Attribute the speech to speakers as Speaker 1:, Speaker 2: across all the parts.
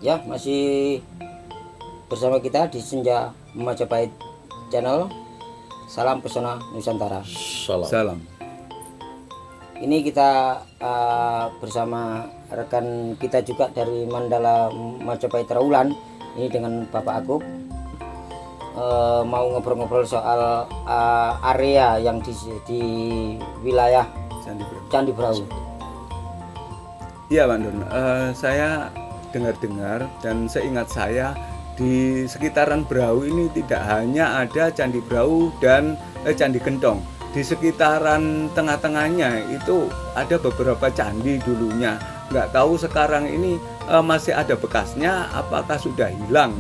Speaker 1: Ya, masih bersama kita di Senja Majapahit Channel. Salam pesona Nusantara.
Speaker 2: Salam.
Speaker 1: Ini kita bersama rekan kita juga dari Mandala Majapahit Trawulan. Ini dengan Bapak Akub. Mau ngobrol-ngobrol soal area yang di wilayah Candi Brau.
Speaker 2: Iya, Pak Don. Saya dengar-dengar dan seingat saya di sekitaran Brau ini tidak hanya ada Candi Brau dan Candi Gentong. Di sekitaran tengah-tengahnya itu ada beberapa candi dulunya. Nggak tahu sekarang ini masih ada bekasnya, apakah sudah hilang?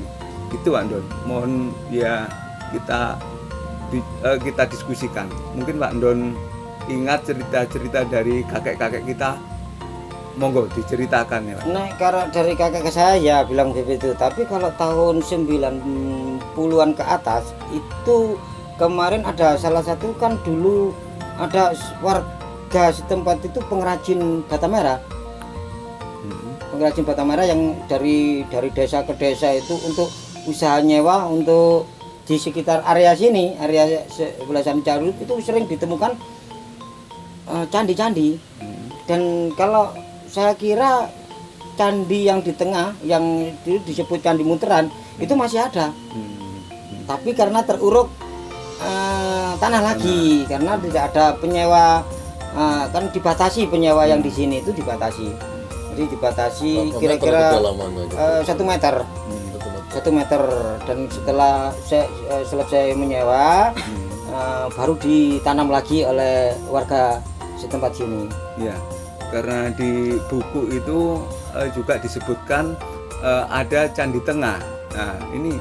Speaker 2: Itu, Pak Don. Mohon ya kita diskusikan. Mungkin Pak Don ingat cerita-cerita dari kakek-kakek kita. Monggo diceritakan ya, Pak.
Speaker 1: Nah, karena dari kakek ke saya ya bilang begitu. Tapi kalau tahun 90-an ke atas itu kemarin ada salah satu kan dulu ada warga setempat itu pengrajin bata merah. Pengrajin bata merah yang dari desa ke desa itu untuk usaha nyewa untuk di sekitar area sini, area sebelah Carut itu sering ditemukan candi-candi. Dan kalau saya kira candi yang di tengah yang disebut Candi Muteran itu masih ada. Tapi karena teruruk tanah lagi, karena tidak ada penyewa, kan dibatasi penyewa yang di sini itu dibatasi. Jadi dibatasi kira-kira 1 meter. 1 meter, dan setelah selesai menyewa baru ditanam lagi oleh warga setempat sini.
Speaker 2: Ya, karena di buku itu juga disebutkan ada candi tengah. Nah, ini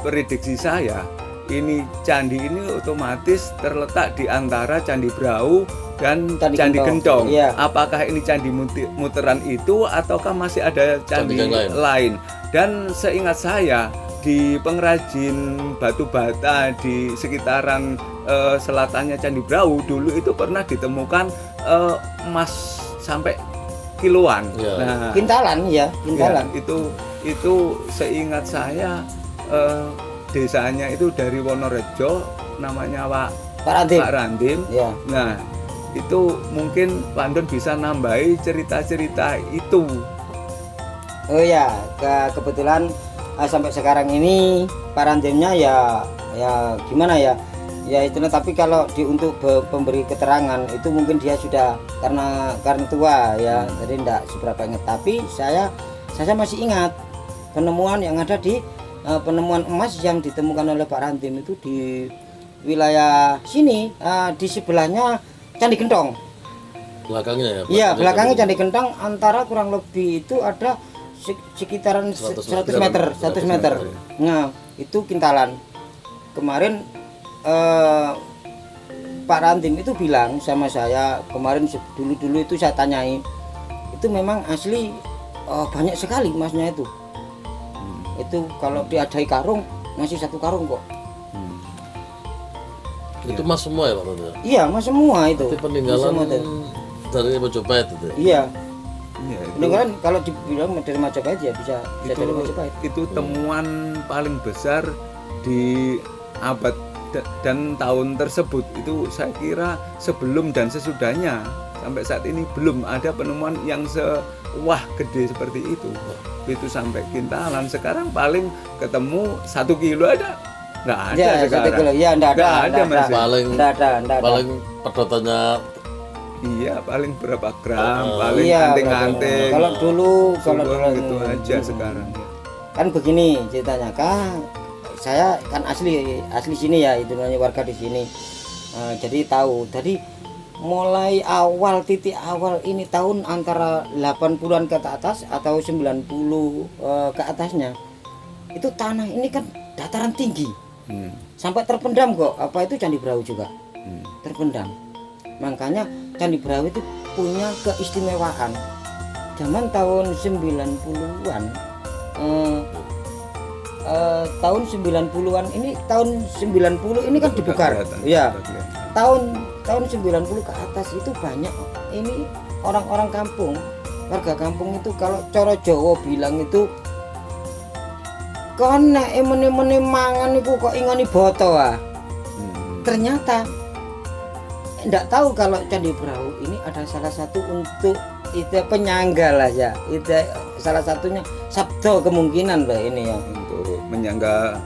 Speaker 2: prediksi saya, ini candi ini otomatis terletak di antara Candi Brau dan Candi Gentong.
Speaker 1: Iya.
Speaker 2: Apakah ini Candi Muteran itu ataukah masih ada candi lain? Dan seingat saya di pengrajin batu bata di sekitaran selatannya Candi Brau dulu itu pernah ditemukan emas sampai kiloan.
Speaker 3: Ya.
Speaker 2: Nah,
Speaker 1: Kintalan ya, kintalan.
Speaker 2: ya, itu seingat saya desanya itu dari Wonorejo, namanya
Speaker 1: Pak
Speaker 2: Randim.
Speaker 1: Ya.
Speaker 2: Nah, itu mungkin Pak Don bisa nambahi cerita-cerita itu.
Speaker 1: Oh ya, kebetulan sampai sekarang ini parandemnya ya gimana ya? Ya itu, tapi kalau untuk pemberi keterangan itu mungkin dia sudah karena tua ya, jadi tidak seberapa ingat. Tapi saya masih ingat penemuan yang ada di penemuan emas yang ditemukan oleh Pak Randim itu di wilayah sini, di sebelahnya Candi Gentong.
Speaker 3: Belakangnya ya?
Speaker 1: Iya, belakangnya Candi Gentong, antara kurang lebih itu ada sekitaran 100 meter. Nah, itu kintalan. Kemarin Pak Randim itu bilang sama saya kemarin, dulu itu saya tanyai, itu memang asli banyak sekali emasnya itu. Itu kalau diadai karung masih 1 karung kok.
Speaker 3: Itu emas semua ya, Pak?
Speaker 1: Iya, emas semua itu.
Speaker 3: Itu peninggalan dari Majapahit itu.
Speaker 1: Iya.
Speaker 2: Ya,
Speaker 1: Peninggalan kalau dibilang dari Majapahit ya bisa dari Majapahit.
Speaker 2: Itu temuan paling besar di abad dan tahun tersebut. Itu saya kira sebelum dan sesudahnya sampai saat ini belum ada penemuan yang gede seperti itu. Itu sampai kintalan. Sekarang paling ketemu 1 kilo ada. Nggak ada
Speaker 1: Ya,
Speaker 2: sekarang.
Speaker 1: 1 kilo. Ya, enggak ada.
Speaker 2: Mas.
Speaker 3: Paling pedotannya
Speaker 2: Iya, paling berapa gram, paling anting-anting.
Speaker 1: Kalau dulu
Speaker 2: gitu aja sekarang.
Speaker 1: Kan begini ceritanya, Kang. Saya kan asli sini ya, itu namanya warga di sini. Jadi tahu. Jadi mulai titik awal ini tahun antara 80-an ke atas atau 90 ke atasnya. Itu tanah ini kan dataran tinggi. Sampai terpendam kok. Apa itu Candi Brau juga? Terpendam. Makanya Candi Brau itu punya keistimewaan. Zaman tahun 90-an tahun 90-an ini, tahun 90 ini kan dibukar. Iya. Tahun 90 ke atas itu banyak ini orang-orang kampung, warga kampung itu kalau coro Jawa bilang itu kon nek emene-mene mangan iku kok ingoni boto ah. Ternyata enggak tahu kalau Candi Brau ini ada salah satu untuk itu penyangga lah ya. Itu salah satunya sabdo kemungkinan lah ini ya.
Speaker 2: Untuk menyangga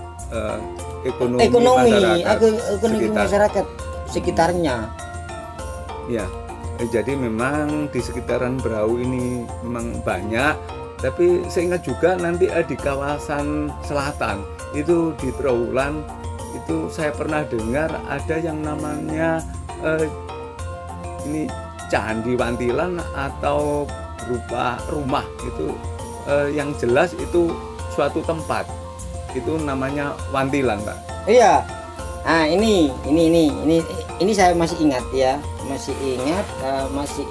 Speaker 2: ekonomi
Speaker 1: ekonomi masyarakat sekitarnya.
Speaker 2: Ya, jadi memang di sekitaran Brau ini memang banyak, tapi saya ingat juga nanti di kawasan selatan itu di Trowulan itu saya pernah dengar ada yang namanya ini Candi Wantilan atau berupa rumah itu yang jelas itu suatu tempat itu namanya Wantilan, Pak.
Speaker 1: Iya. Nah, ini saya masih ingat ya. Masih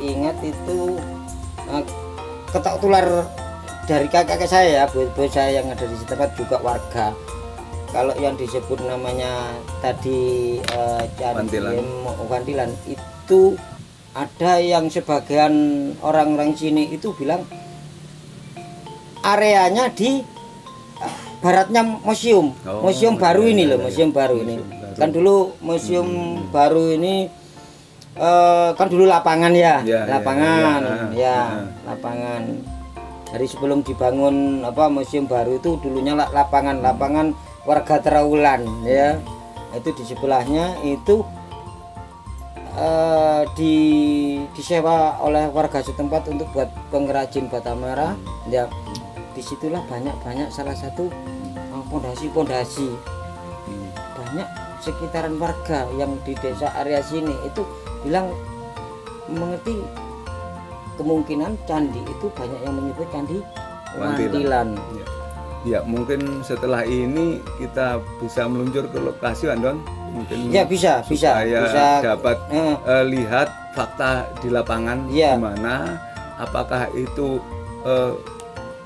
Speaker 1: ingat itu ketok tular dari kakak saya ya, bos saya yang ada di setempat juga warga. Kalau yang disebut namanya tadi Candi Wantilan itu ada yang sebagian orang-orang sini itu bilang areanya di baratnya museum baru ini loh, museum baru ini. Kan dulu museum baru ini kan dulu lapangan ya, lapangan. Dari sebelum dibangun museum baru itu dulunya lapangan warga Trowulan ya. Itu di sebelahnya itu disewa oleh warga setempat untuk buat pengrajin bata merah ya. Disitulah banyak salah satu pondasi banyak sekitaran warga yang di desa area sini itu bilang mengerti kemungkinan candi itu banyak yang menyebut Candi Wantilan.
Speaker 2: Ya, mungkin setelah ini kita bisa meluncur ke lokasi, Andon. Mungkin
Speaker 1: ya bisa
Speaker 2: dapat lihat fakta di lapangan gimana, apakah itu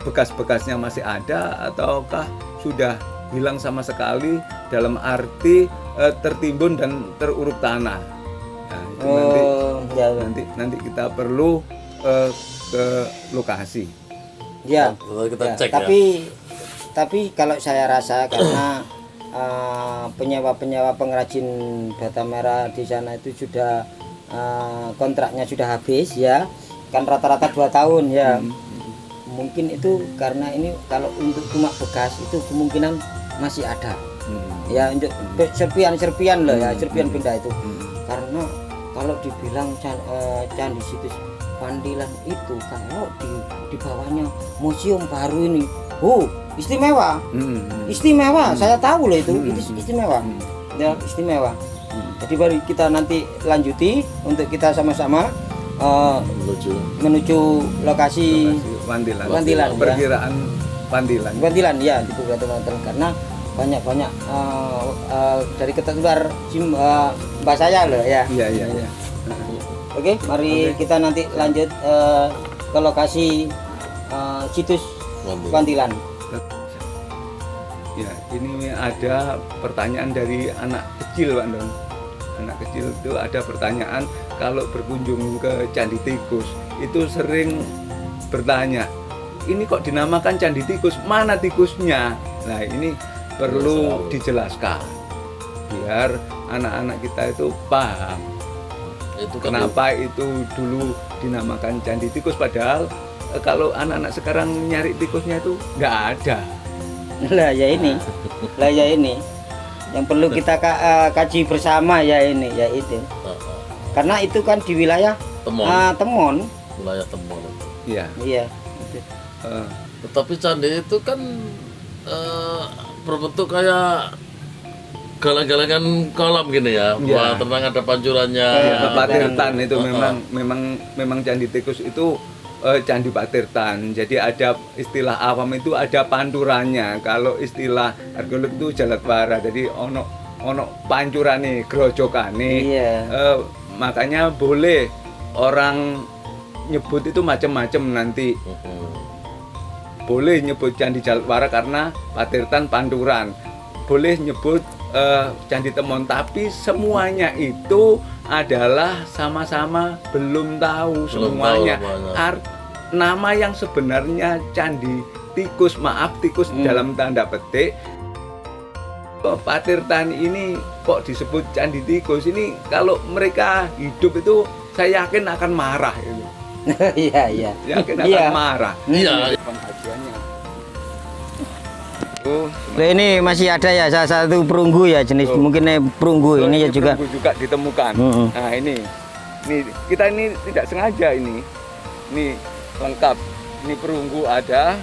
Speaker 2: bekas-bekasnya masih ada ataukah sudah hilang sama sekali dalam arti tertimbun dan teruruk tanah. Nah, itu nanti kita perlu ke lokasi.
Speaker 1: Ya,
Speaker 3: kita cek
Speaker 1: tapi kalau saya rasa karena penyewa pengrajin bata merah di sana itu sudah kontraknya sudah habis ya, kan rata-rata 2 tahun ya. Mungkin itu karena ini kalau untuk rumah bekas itu kemungkinan masih ada. Ya untuk serpian loh ya, serpian benda itu. Karena kalau dibilang Candi Situs Wantilan itu kalau di bawahnya museum baru ini, istimewa. Istimewa, saya tahu loh itu istimewa. Ya, istimewa. Jadi baru kita nanti lanjuti untuk kita sama-sama menuju lokasi Wantilan
Speaker 2: perkiraan
Speaker 1: ya. Wantilan ya di Wantilan karena banyak dari ketok tular mbak saya loh ya.
Speaker 2: Iya.
Speaker 1: Oke, mari kita nanti lanjut ke lokasi situs Wantilan.
Speaker 2: Ya, ini ada pertanyaan dari anak kecil, Pak Don. Anak kecil itu ada pertanyaan kalau berkunjung ke Candi Tikus itu sering bertanya, ini kok dinamakan Candi Tikus, mana tikusnya? Nah, ini perlu dijelaskan biar anak-anak kita itu paham itu kenapa itu dulu dinamakan Candi Tikus, padahal kalau anak-anak sekarang nyari tikusnya itu nggak ada.
Speaker 1: Lah ya ini yang perlu kita kaji bersama ya ini ya itu. Karena itu kan di wilayah Temon.
Speaker 3: Wilayah Temon.
Speaker 1: Iya.
Speaker 3: Tetapi candi itu kan berbentuk kayak galang-galangan kolam gini ya. Wah, tenang ada pancurannya.
Speaker 2: Patirtan itu memang Candi Tikus itu Candi Patirtan. Jadi ada istilah awam itu ada panturannya. Kalau istilah arkeolog itu jalatwara. Jadi ono pancurane, grojokane. Makanya boleh orang nyebut itu macam-macam nanti. Boleh nyebut Candi Jalatwara karena Patirtan panturan. Boleh nyebut Candi Temon, tapi semuanya itu adalah sama-sama belum tahu semuanya. nama yang sebenarnya Candi Tikus, maaf tikus dalam tanda petik. Pak Tirtani ini kok disebut Candi Tikus ini, kalau mereka hidup itu saya yakin akan marah itu.
Speaker 1: Iya.
Speaker 2: Yakin akan
Speaker 1: Iya.
Speaker 2: marah.
Speaker 3: Iya.
Speaker 2: Pengajiannya.
Speaker 1: Loh, ini masih ada ya salah satu perunggu ya, jenis mungkin perunggu ini ya juga.
Speaker 2: perunggu juga ditemukan. Nah ini kita ini tidak sengaja ini lengkap. Ini perunggu ada,